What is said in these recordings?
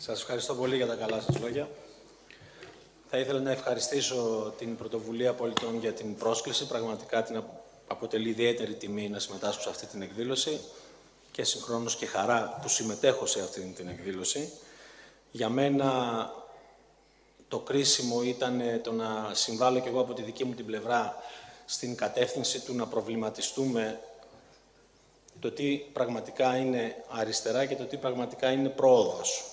Σας ευχαριστώ πολύ για τα καλά σας λόγια. Θα ήθελα να ευχαριστήσω την Πρωτοβουλία Πολιτών για την πρόσκληση. Πραγματικά την αποτελεί ιδιαίτερη τιμή να συμμετάσχω σε αυτή την εκδήλωση και συγχρόνως και χαρά που συμμετέχω σε αυτή την εκδήλωση. Για μένα το κρίσιμο ήταν το να συμβάλλω και εγώ από τη δική μου την πλευρά στην κατεύθυνση του να προβληματιστούμε το τι πραγματικά είναι αριστερά και το τι πραγματικά είναι πρόοδος.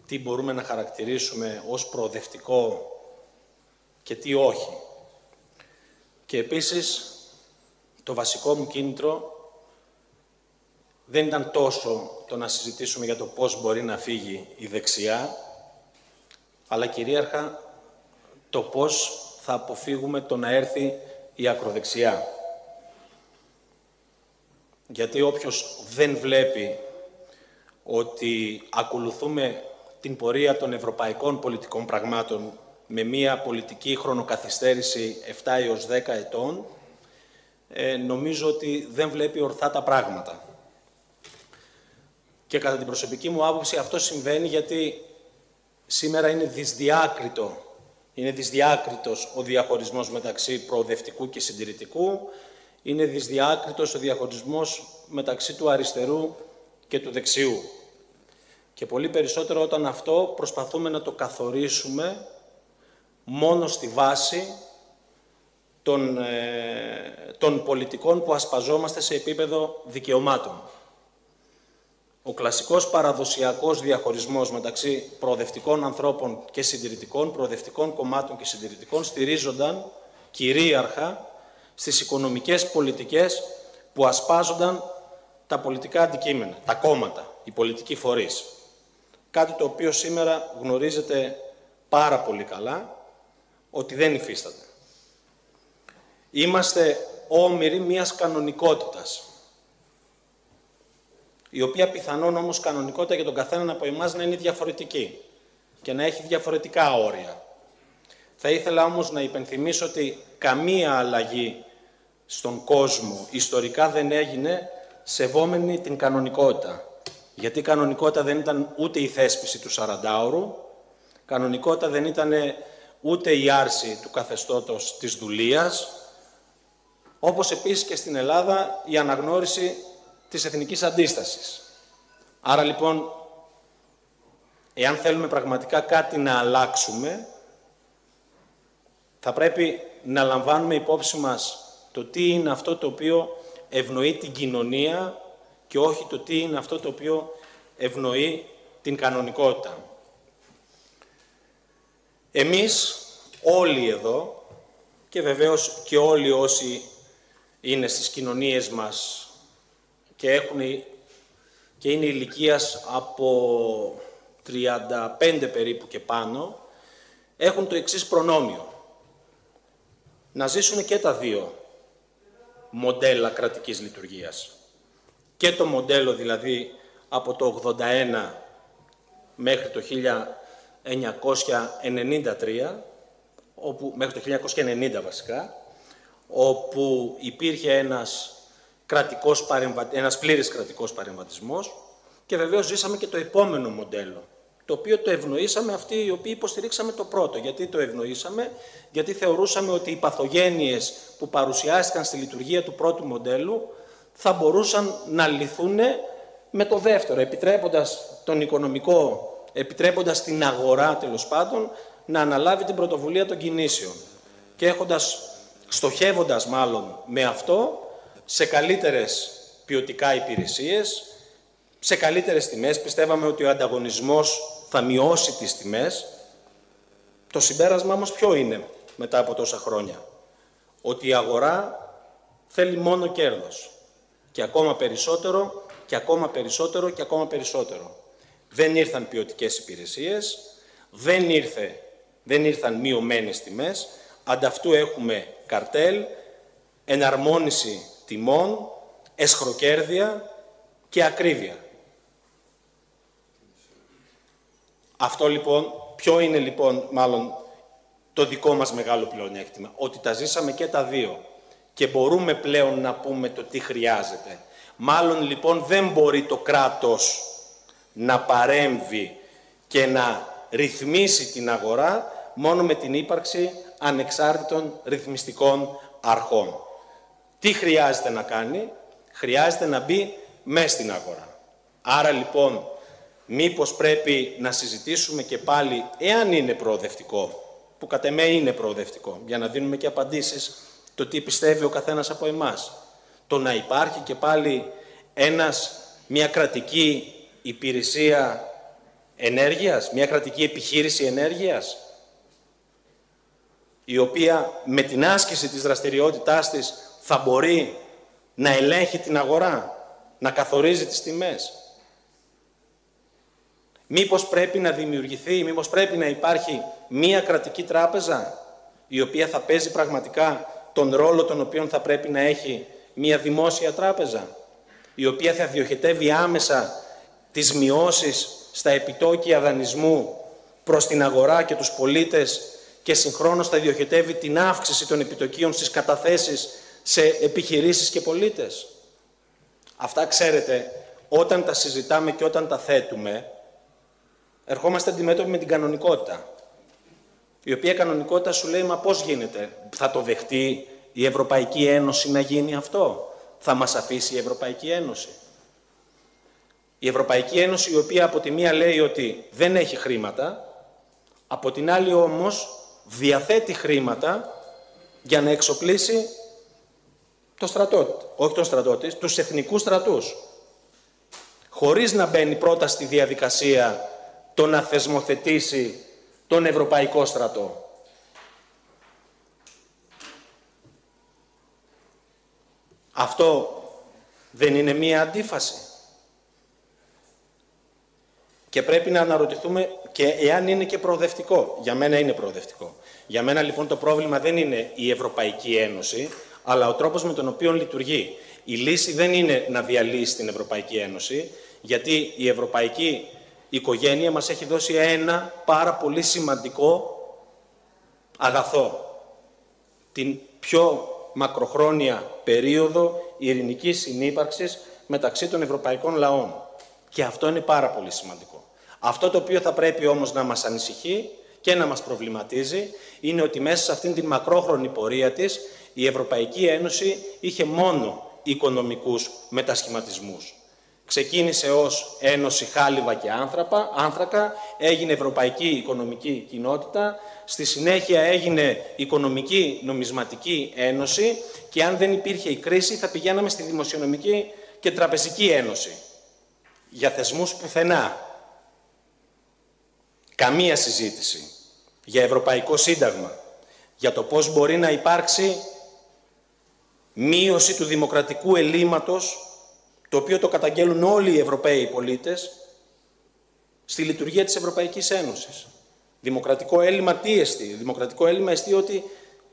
Τι μπορούμε να χαρακτηρίσουμε ως προοδευτικό και τι όχι. Και επίσης, το βασικό μου κίνητρο δεν ήταν τόσο το να συζητήσουμε για το πώς μπορεί να φύγει η δεξιά, αλλά κυρίαρχα το πώς θα αποφύγουμε το να έρθει η ακροδεξιά. Γιατί όποιος δεν βλέπει ότι ακολουθούμε την πορεία των ευρωπαϊκών πολιτικών πραγμάτων με μία πολιτική χρονοκαθυστέρηση 7 έως 10 ετών, νομίζω ότι δεν βλέπει ορθά τα πράγματα. Και κατά την προσωπική μου άποψη αυτό συμβαίνει γιατί σήμερα είναι δυσδιάκριτος ο διαχωρισμός μεταξύ προοδευτικού και συντηρητικού, είναι δυσδιάκριτος ο διαχωρισμός μεταξύ του αριστερού και του δεξιού. Και πολύ περισσότερο όταν αυτό προσπαθούμε να το καθορίσουμε μόνο στη βάση των πολιτικών που ασπαζόμαστε σε επίπεδο δικαιωμάτων. Ο κλασικός παραδοσιακός διαχωρισμός μεταξύ προοδευτικών ανθρώπων και συντηρητικών, προοδευτικών κομμάτων και συντηρητικών, στηρίζονταν κυρίαρχα στις οικονομικές πολιτικές που ασπάζονταν τα πολιτικά αντικείμενα, τα κόμματα, οι πολιτικοί φορείς. Κάτι το οποίο σήμερα γνωρίζετε πάρα πολύ καλά ότι δεν υφίσταται. Είμαστε όμηροι μιας κανονικότητας, η οποία πιθανόν όμως κανονικότητα για τον καθέναν από εμάς να είναι διαφορετική και να έχει διαφορετικά όρια. Θα ήθελα όμως να υπενθυμίσω ότι καμία αλλαγή στον κόσμο ιστορικά δεν έγινε σεβόμενη την κανονικότητα. Γιατί η κανονικότητα δεν ήταν ούτε η θέσπιση του 40ωρου, κανονικότητα δεν ήταν ούτε η άρση του καθεστώτος της δουλείας, όπως επίσης και στην Ελλάδα η αναγνώριση της εθνικής αντίστασης. Άρα λοιπόν, εάν θέλουμε πραγματικά κάτι να αλλάξουμε, θα πρέπει να λαμβάνουμε υπόψη μας το τι είναι αυτό το οποίο ευνοεί την κοινωνία και όχι το τι είναι αυτό το οποίο ευνοεί την κανονικότητα. Εμείς όλοι εδώ και βεβαίως και όλοι όσοι είναι στις κοινωνίες μας και είναι ηλικίας από 35 περίπου και πάνω, έχουν το εξής προνόμιο. Να ζήσουν και τα δύο μοντέλα κρατικής λειτουργίας. Και το μοντέλο δηλαδή από το 81 μέχρι το 1993, μέχρι το 1990 βασικά, όπου υπήρχε ένας πλήρης κρατικός παρεμβατισμός και βεβαίως ζήσαμε και το επόμενο μοντέλο, το οποίο το ευνοήσαμε αυτοί οι οποίοι υποστηρίξαμε το πρώτο. Γιατί το ευνοήσαμε? Γιατί θεωρούσαμε ότι οι παθογένειες που παρουσιάστηκαν στη λειτουργία του πρώτου μοντέλου θα μπορούσαν να λυθούν με το δεύτερο, επιτρέποντας την αγορά τέλος πάντων να αναλάβει την πρωτοβουλία των κινήσεων και στοχεύοντας μάλλον με αυτό σε καλύτερες ποιοτικά υπηρεσίες, σε καλύτερες τιμές. Πιστεύαμε ότι ο ανταγωνισμός θα μειώσει τις τιμές. Το συμπέρασμα όμως ποιο είναι μετά από τόσα χρόνια? Ότι η αγορά θέλει μόνο κέρδος. Και ακόμα περισσότερο, και ακόμα περισσότερο, και ακόμα περισσότερο. Δεν ήρθαν ποιοτικές υπηρεσίες, δεν ήρθαν μειωμένες τιμές, ανταυτού έχουμε καρτέλ, εναρμόνιση τιμών, εσχροκέρδεια και ακρίβεια. Αυτό λοιπόν, ποιο είναι λοιπόν μάλλον το δικό μας μεγάλο πλεονέκτημα? Ότι τα ζήσαμε και τα δύο και μπορούμε πλέον να πούμε το τι χρειάζεται. Μάλλον λοιπόν δεν μπορεί το κράτος να παρέμβει και να ρυθμίσει την αγορά μόνο με την ύπαρξη ανεξάρτητων ρυθμιστικών αρχών. Τι χρειάζεται να κάνει? Χρειάζεται να μπει μέσα στην αγορά. Άρα λοιπόν, μήπως πρέπει να συζητήσουμε και πάλι, εάν είναι προοδευτικό, που κατ' εμέ είναι προοδευτικό, για να δίνουμε και απαντήσεις το τι πιστεύει ο καθένας από εμάς, το να υπάρχει και πάλι μια κρατική υπηρεσία ενέργειας, μια κρατική επιχείρηση ενέργειας, η οποία με την άσκηση της δραστηριότητάς της θα μπορεί να ελέγχει την αγορά, να καθορίζει τις τιμές. Μήπως πρέπει να δημιουργηθεί, μήπως πρέπει να υπάρχει μία κρατική τράπεζα, η οποία θα παίζει πραγματικά τον ρόλο τον οποίο θα πρέπει να έχει μία δημόσια τράπεζα, η οποία θα διοχετεύει άμεσα τις μειώσεις στα επιτόκια δανεισμού προς την αγορά και τους πολίτες και συγχρόνως θα διοχετεύει την αύξηση των επιτοκίων στις καταθέσεις σε επιχειρήσεις και πολίτες. Αυτά, ξέρετε, όταν τα συζητάμε και όταν τα θέτουμε, ερχόμαστε αντιμέτωποι με την κανονικότητα, η οποία κανονικότητα σου λέει, μα πώς γίνεται, θα το δεχτεί η Ευρωπαϊκή Ένωση να γίνει αυτό? Θα μας αφήσει η Ευρωπαϊκή Ένωση? Η Ευρωπαϊκή Ένωση, η οποία από τη μία λέει ότι δεν έχει χρήματα, από την άλλη όμως διαθέτει χρήματα για να εξοπλίσει το στρατό, όχι τον στρατό της, τους εθνικούς στρατούς, χωρίς να μπαίνει πρώτα στη διαδικασία το να θεσμοθετήσει τον Ευρωπαϊκό στρατό. Αυτό δεν είναι μία αντίφαση? Και πρέπει να αναρωτηθούμε και εάν είναι και προοδευτικό. Για μένα είναι προοδευτικό. Για μένα λοιπόν το πρόβλημα δεν είναι η Ευρωπαϊκή Ένωση, αλλά ο τρόπος με τον οποίο λειτουργεί. Η λύση δεν είναι να διαλύσει την Ευρωπαϊκή Ένωση, γιατί η ευρωπαϊκή οικογένεια μας έχει δώσει ένα πάρα πολύ σημαντικό αγαθό. Την πιο μακροχρόνια περίοδο ειρηνικής συνύπαρξης μεταξύ των ευρωπαϊκών λαών. Και αυτό είναι πάρα πολύ σημαντικό. Αυτό το οποίο θα πρέπει όμως να μας ανησυχεί και να μας προβληματίζει είναι ότι μέσα σε αυτήν την μακρόχρονη πορεία της η Ευρωπαϊκή Ένωση είχε μόνο οικονομικούς μετασχηματισμούς. Ξεκίνησε ως Ένωση Χάλιβα και Άνθρακα, έγινε Ευρωπαϊκή Οικονομική Κοινότητα, στη συνέχεια έγινε Οικονομική Νομισματική Ένωση και αν δεν υπήρχε η κρίση θα πηγαίναμε στη Δημοσιονομική και Τραπεζική Ένωση. Για θεσμούς πουθενά. Καμία συζήτηση για Ευρωπαϊκό Σύνταγμα, για το πώς μπορεί να υπάρξει μείωση του δημοκρατικού ελλείμματος, το οποίο το καταγγέλουν όλοι οι Ευρωπαίοι πολίτες, στη λειτουργία της Ευρωπαϊκής Ένωσης. Δημοκρατικό έλλειμμα τι εστί? Δημοκρατικό έλλειμμα εστί ότι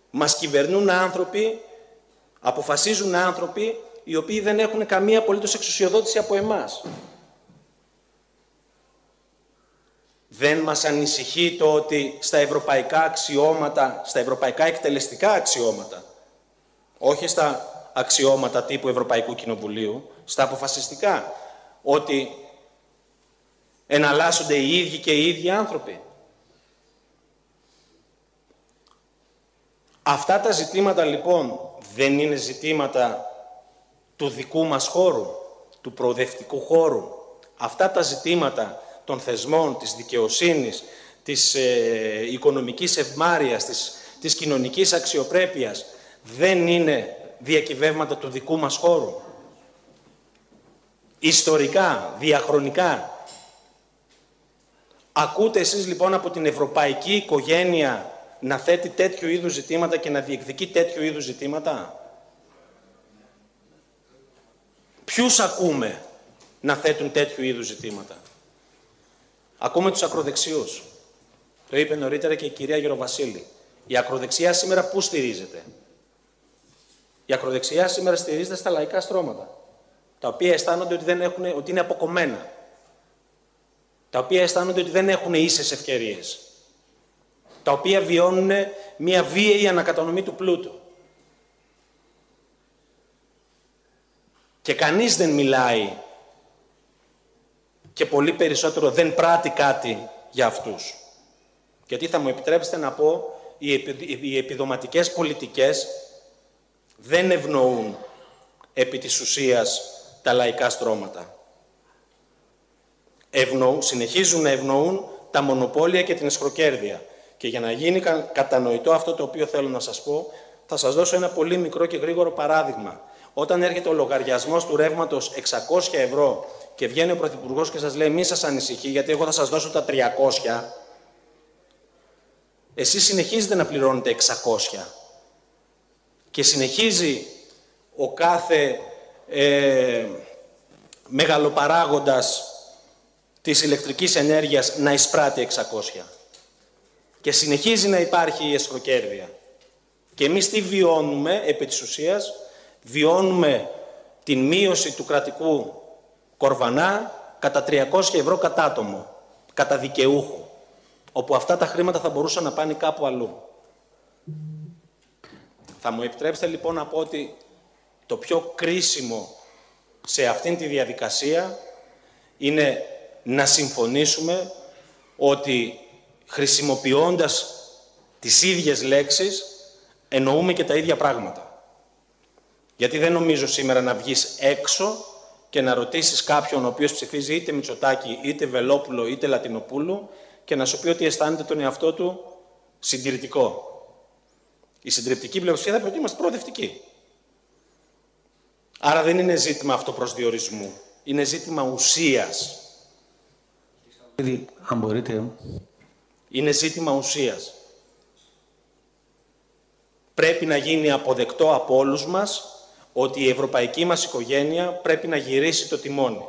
μας κυβερνούν άνθρωποι, αποφασίζουν άνθρωποι οι οποίοι δεν έχουν καμία απολύτως εξουσιοδότηση από εμάς. Δεν μας ανησυχεί το ότι στα ευρωπαϊκά αξιώματα, στα ευρωπαϊκά εκτελεστικά αξιώματα, όχι στα αξιώματα τύπου Ευρωπαϊκού Κοινοβουλίου, στα αποφασιστικά, ότι εναλλάσσονται οι ίδιοι και οι ίδιοι άνθρωποι? Αυτά τα ζητήματα λοιπόν δεν είναι ζητήματα του δικού μας χώρου, του προοδευτικού χώρου. Αυτά τα ζητήματα των θεσμών, της δικαιοσύνης, της οικονομικής ευμάρειας, της κοινωνικής αξιοπρέπειας, δεν είναι διακυβεύματα του δικού μας χώρου? Ιστορικά, διαχρονικά. Ακούτε εσείς λοιπόν από την ευρωπαϊκή οικογένεια να θέτει τέτοιου είδους ζητήματα και να διεκδικεί τέτοιου είδους ζητήματα? Ποιους ακούμε να θέτουν τέτοιου είδους ζητήματα? Ακούμε τους ακροδεξιούς. Το είπε νωρίτερα και η κυρία Γεροβασίλη. Η ακροδεξιά σήμερα πού στηρίζεται? Η ακροδεξιά σήμερα στηρίζεται στα λαϊκά στρώματα, τα οποία αισθάνονται ότι είναι αποκομμένα, τα οποία αισθάνονται ότι δεν έχουν ίσες ευκαιρίες, τα οποία βιώνουν μια βίαιη ανακατανομή του πλούτου. Και κανείς δεν μιλάει και πολύ περισσότερο δεν πράττει κάτι για αυτούς. Γιατί θα μου επιτρέψετε να πω, οι επιδοματικές πολιτικές δεν ευνοούν επί της ουσίας τα λαϊκά στρώματα. Συνεχίζουν να ευνοούν τα μονοπόλια και την εσχροκέρδεια. Και για να γίνει κατανοητό αυτό το οποίο θέλω να σας πω, θα σας δώσω ένα πολύ μικρό και γρήγορο παράδειγμα. Όταν έρχεται ο λογαριασμός του ρεύματος 600 ευρώ και βγαίνει ο Πρωθυπουργός και σας λέει μη σας ανησυχεί γιατί εγώ θα σας δώσω τα 300, εσείς συνεχίζετε να πληρώνετε 600 και συνεχίζει ο κάθε μεγαλοπαράγοντας της ηλεκτρικής ενέργειας να εισπράττει 600 και συνεχίζει να υπάρχει η εσχροκέρδεια. Και εμείς τι βιώνουμε επί της ουσίας? Βιώνουμε την μείωση του κρατικού κορβανά κατά 300 ευρώ κατά άτομο, κατά δικαιούχο, όπου αυτά τα χρήματα θα μπορούσαν να πάνε κάπου αλλού. Θα μου επιτρέψετε λοιπόν να πω ότι το πιο κρίσιμο σε αυτήν τη διαδικασία είναι να συμφωνήσουμε ότι χρησιμοποιώντας τις ίδιες λέξεις εννοούμε και τα ίδια πράγματα. Γιατί δεν νομίζω σήμερα να βγεις έξω και να ρωτήσεις κάποιον ο οποίος ψηφίζει είτε Μητσοτάκη, είτε Βελόπουλο, είτε Λατινοπούλου και να σου πει ότι αισθάνεται τον εαυτό του συντηρητικό. Η συντριπτική πλειοψηφία θα πει ότι είμαστε προοδευτικοί. Άρα δεν είναι ζήτημα αυτοπροσδιορισμού. Είναι ζήτημα ουσίας. Αν μπορείτε. Είναι ζήτημα ουσίας. Πρέπει να γίνει αποδεκτό από όλους μας ότι η ευρωπαϊκή μας οικογένεια πρέπει να γυρίσει το τιμόνι.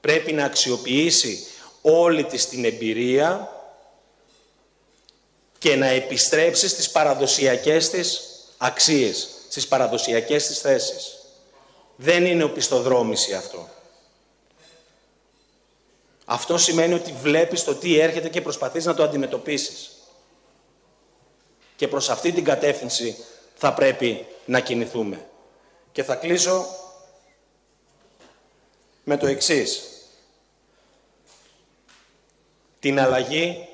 Πρέπει να αξιοποιήσει όλη της την εμπειρία και να επιστρέψει στις παραδοσιακές της αξίες, στις παραδοσιακές της θέσεις. Δεν είναι οπισθοδρόμηση αυτό. Αυτό σημαίνει ότι βλέπεις το τι έρχεται και προσπαθείς να το αντιμετωπίσεις. Και προς αυτή την κατεύθυνση θα πρέπει να κινηθούμε. Και θα κλείσω με το εξής. Την αλλαγή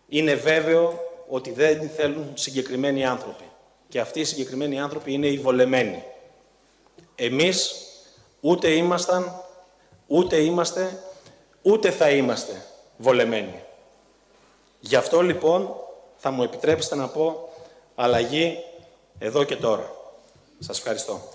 είναι βέβαιο ότι δεν θέλουν συγκεκριμένοι άνθρωποι. Και αυτοί οι συγκεκριμένοι άνθρωποι είναι οι βολεμένοι. Εμείς ούτε ήμασταν, ούτε είμαστε, ούτε θα είμαστε βολεμένοι. Γι' αυτό λοιπόν θα μου επιτρέψετε να πω αλλαγή εδώ και τώρα. Σας ευχαριστώ.